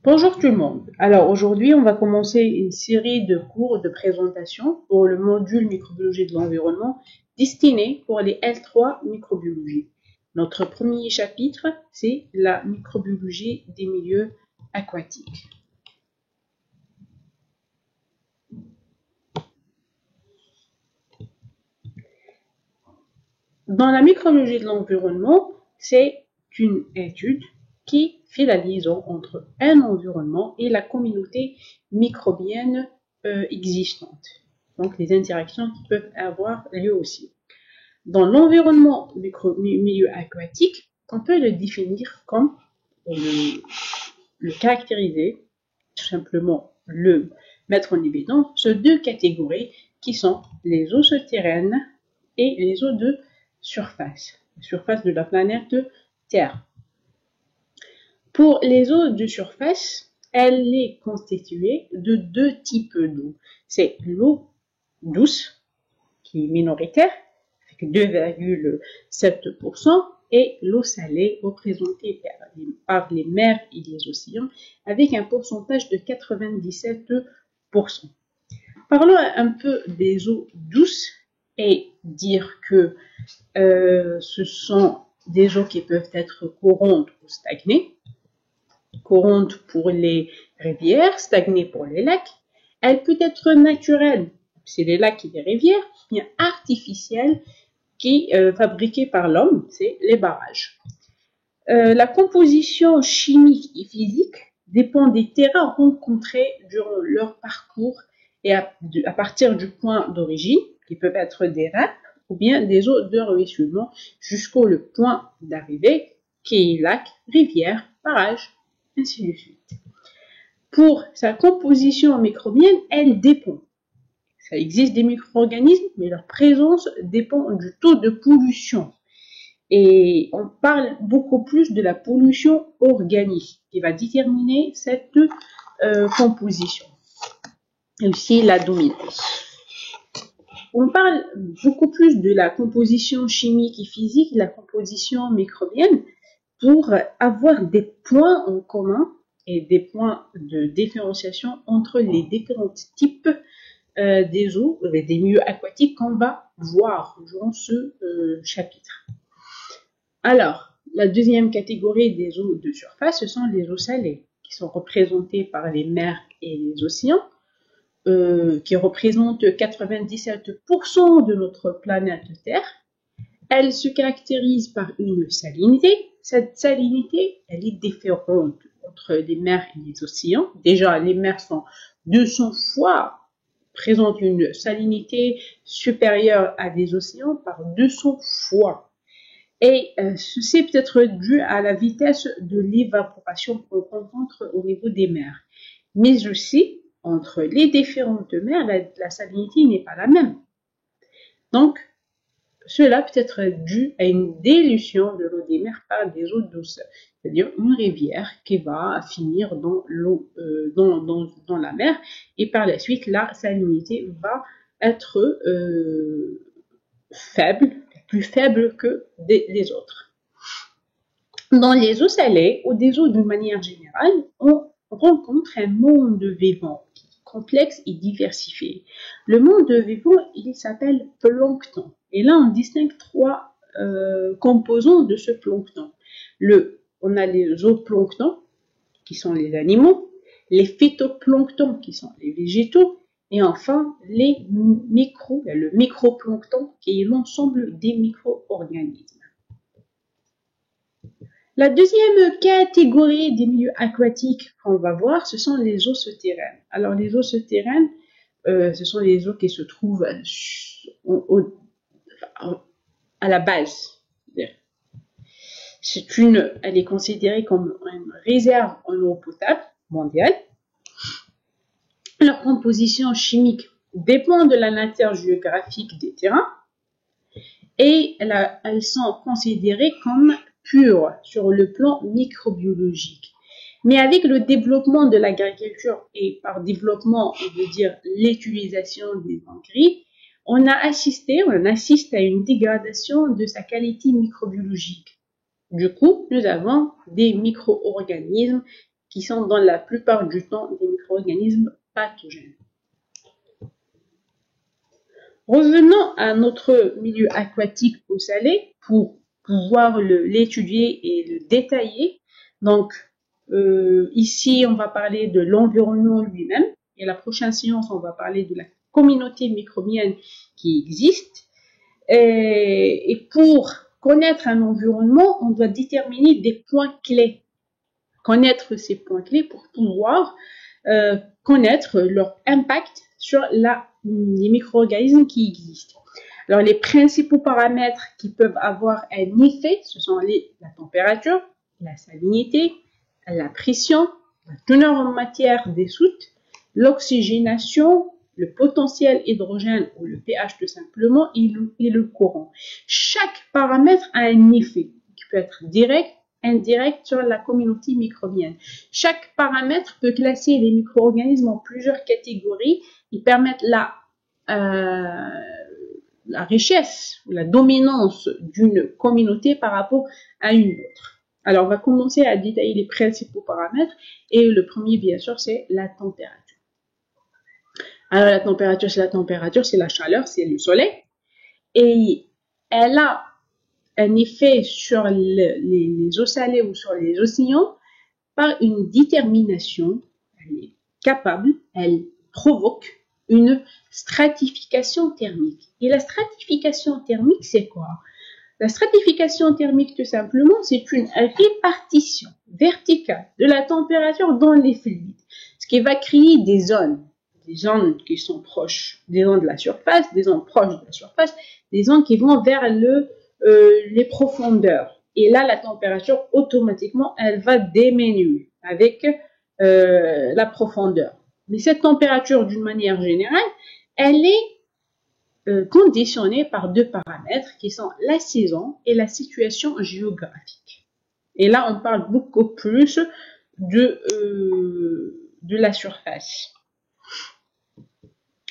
Bonjour tout le monde. Alors aujourd'hui, on va commencer une série de cours de présentation pour le module microbiologie de l'environnement destiné pour les L3 microbiologie. Notre premier chapitre, c'est la microbiologie des milieux aquatiques. Dans la microbiologie de l'environnement, c'est une étude qui fait la liaison entre un environnement et la communauté microbienne existante. Donc, les interactions qui peuvent avoir lieu aussi. Dans l'environnement milieu aquatique, on peut le définir comme le caractériser, tout simplement le mettre en évidence sur deux catégories qui sont les eaux souterraines et les eaux de surface de la planète Terre. Pour les eaux de surface, elle est constituée de deux types d'eau. C'est l'eau douce, qui est minoritaire, avec 2,7%, et l'eau salée, représentée par les mers et les océans, avec un pourcentage de 97%. Parlons un peu des eaux douces et dire que ce sont des eaux qui peuvent être courantes ou stagnées. Courantes pour les rivières, stagnées pour les lacs. Elle peut être naturelle, c'est les lacs et les rivières, bien artificielle, qui est fabriquée par l'homme, c'est les barrages. La composition chimique et physique dépend des terrains rencontrés durant leur parcours et à partir du point d'origine, qui peuvent être des nappes ou bien des eaux de ruissellement, jusqu'au point d'arrivée, qui est lac, rivière, barrage, ainsi de suite. Pour sa composition microbienne, elle dépend. Ça existe des micro-organismes, mais leur présence dépend du taux de pollution. Et on parle beaucoup plus de la pollution organique qui va déterminer cette composition. Et aussi la dominance. On parle beaucoup plus de la composition chimique et physique, de la composition microbienne, pour avoir des points en commun et des points de différenciation entre les différents types des eaux, des milieux aquatiques qu'on va voir durant ce chapitre. Alors, la deuxième catégorie des eaux de surface, ce sont les eaux salées, qui sont représentées par les mers et les océans, qui représentent 97% de notre planète Terre. Elle se caractérise par une salinité. Cette salinité, elle est différente entre les mers et les océans. Déjà, les mers sont 200 fois, présentent une salinité supérieure à des océans par 200 fois. Et ceci peut être dû à la vitesse de l'évaporation qu'on rencontre au niveau des mers. Mais aussi, entre les différentes mers, la salinité n'est pas la même. Donc, cela peut être dû à une dilution de l'eau des mers par des eaux douces, c'est-à-dire une rivière qui va finir dans l'eau, dans la mer, et par la suite, la salinité va être faible, plus faible que les autres. Dans les eaux salées ou des eaux d'une manière générale, on rencontre un monde vivant complexe et diversifié. Le monde vivant, il s'appelle plancton. Et là, on distingue trois composants de ce plancton. On a les zooplanctons, qui sont les animaux, les phytoplanctons, qui sont les végétaux, et enfin, le microplancton, qui est l'ensemble des micro-organismes. La deuxième catégorie des milieux aquatiques qu'on va voir, ce sont les eaux souterraines. Alors, les eaux souterraines, ce sont les eaux qui se trouvent à la base. Elle est considérée comme une réserve en eau potable mondiale. Leur composition chimique dépend de la nature géographique des terrains et elles sont considérées comme pures sur le plan microbiologique. Mais avec le développement de l'agriculture, et par développement, on veut dire l'utilisation des engrais, on assiste à une dégradation de sa qualité microbiologique. Du coup, nous avons des micro-organismes qui sont dans la plupart du temps des micro-organismes pathogènes. Revenons à notre milieu aquatique eau salée pour pouvoir l'étudier et le détailler. Donc, ici, on va parler de l'environnement lui-même. Et la prochaine séance, on va parler de la communauté microbienne qui existe. Et pour connaître un environnement, on doit déterminer des points clés. Connaître ces points clés pour pouvoir connaître leur impact sur les micro-organismes qui existent. Alors, les principaux paramètres qui peuvent avoir un effet, ce sont la température, la salinité, la pression, la teneur en matière dissoute, l'oxygénation, le potentiel hydrogène ou le pH tout simplement et le courant. Chaque paramètre a un effet qui peut être direct, indirect sur la communauté microbienne. Chaque paramètre peut classer les micro-organismes en plusieurs catégories et permettre la richesse ou la dominance d'une communauté par rapport à une autre. Alors, on va commencer à détailler les principaux paramètres et le premier, bien sûr, c'est la température. Alors, la température, c'est la chaleur, c'est le soleil et elle a un effet sur les eaux salées ou sur les océans par une détermination. Elle est capable, elle provoque une stratification thermique. Et la stratification thermique, c'est quoi? La stratification thermique, tout simplement, c'est une répartition verticale de la température dans les fluides, ce qui va créer des zones qui sont proches, des zones de la surface, des zones proches de la surface, des zones qui vont vers les profondeurs. Et là, la température, automatiquement, elle va diminuer avec la profondeur. Mais cette température, d'une manière générale, elle est conditionnée par deux paramètres qui sont la saison et la situation géographique. Et là, on parle beaucoup plus de la surface.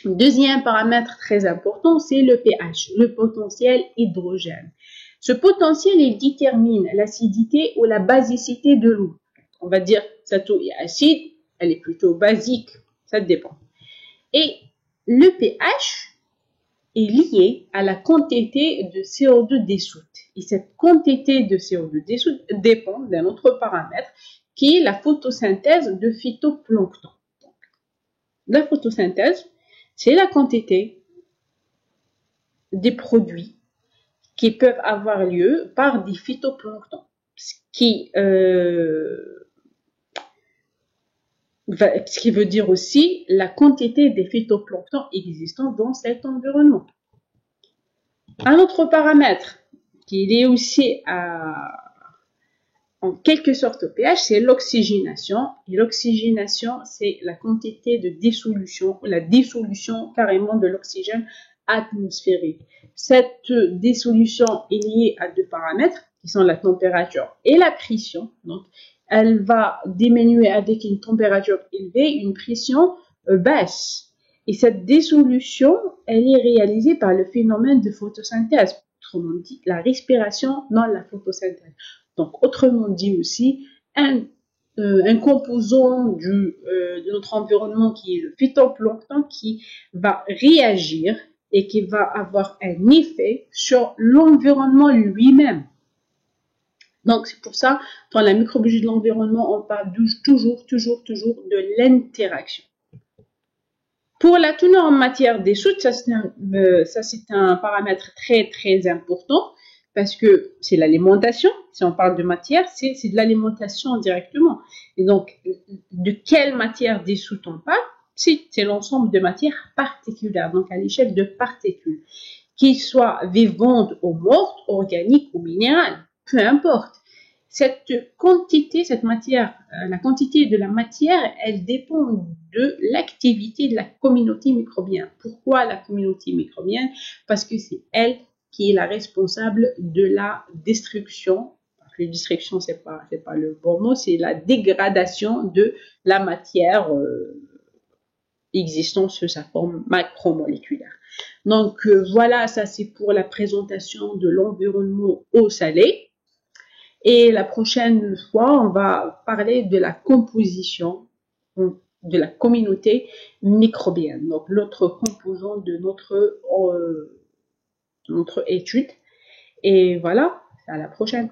Deuxième paramètre très important, c'est le pH, le potentiel hydrogène. Ce potentiel, il détermine l'acidité ou la basicité de l'eau. On va dire, cette eau est acide, elle est plutôt basique, ça dépend. Et le pH est lié à la quantité de CO2 dissoute. Et cette quantité de CO2 dissoute dépend d'un autre paramètre qui est la photosynthèse de phytoplancton. Donc, la photosynthèse, c'est la quantité des produits qui peuvent avoir lieu par des phytoplanctons, ce qui veut dire aussi la quantité des phytoplanctons existants dans cet environnement. Un autre paramètre qui est lié aussi en quelque sorte au pH, c'est l'oxygénation. Et l'oxygénation, c'est la quantité de dissolution, la dissolution carrément de l'oxygène atmosphérique. Cette dissolution est liée à deux paramètres qui sont la température et la pression. Donc, elle va diminuer avec une température élevée, une pression basse. Et cette dissolution, elle est réalisée par le phénomène de photosynthèse. Autrement dit, la respiration dans la photosynthèse. Donc, autrement dit aussi, un composant de notre environnement qui est le phytoplancton qui va réagir et qui va avoir un effet sur l'environnement lui-même. Donc, c'est pour ça, dans la microbiologie de l'environnement, on parle toujours de l'interaction. Pour la teneur en matière dissoute, ça c'est un paramètre très important parce que c'est l'alimentation. Si on parle de matière, c'est de l'alimentation directement. Et donc, de quelle matière dissoute on parle? C'est l'ensemble de matières particulières, donc à l'échelle de particules, qu'ils soient vivantes ou mortes, organiques ou minérales, peu importe. Cette quantité, la quantité de la matière, elle dépend de l'activité de la communauté microbienne. Pourquoi la communauté microbienne? Parce que c'est elle qui est la responsable de la destruction. La destruction, c'est pas le bon mot, c'est la dégradation de la matière existant sous sa forme macromoléculaire. Donc voilà, ça c'est pour la présentation de l'environnement eau salée. Et la prochaine fois, on va parler de la composition de la communauté microbienne, donc l'autre composant de notre étude. Et voilà, à la prochaine.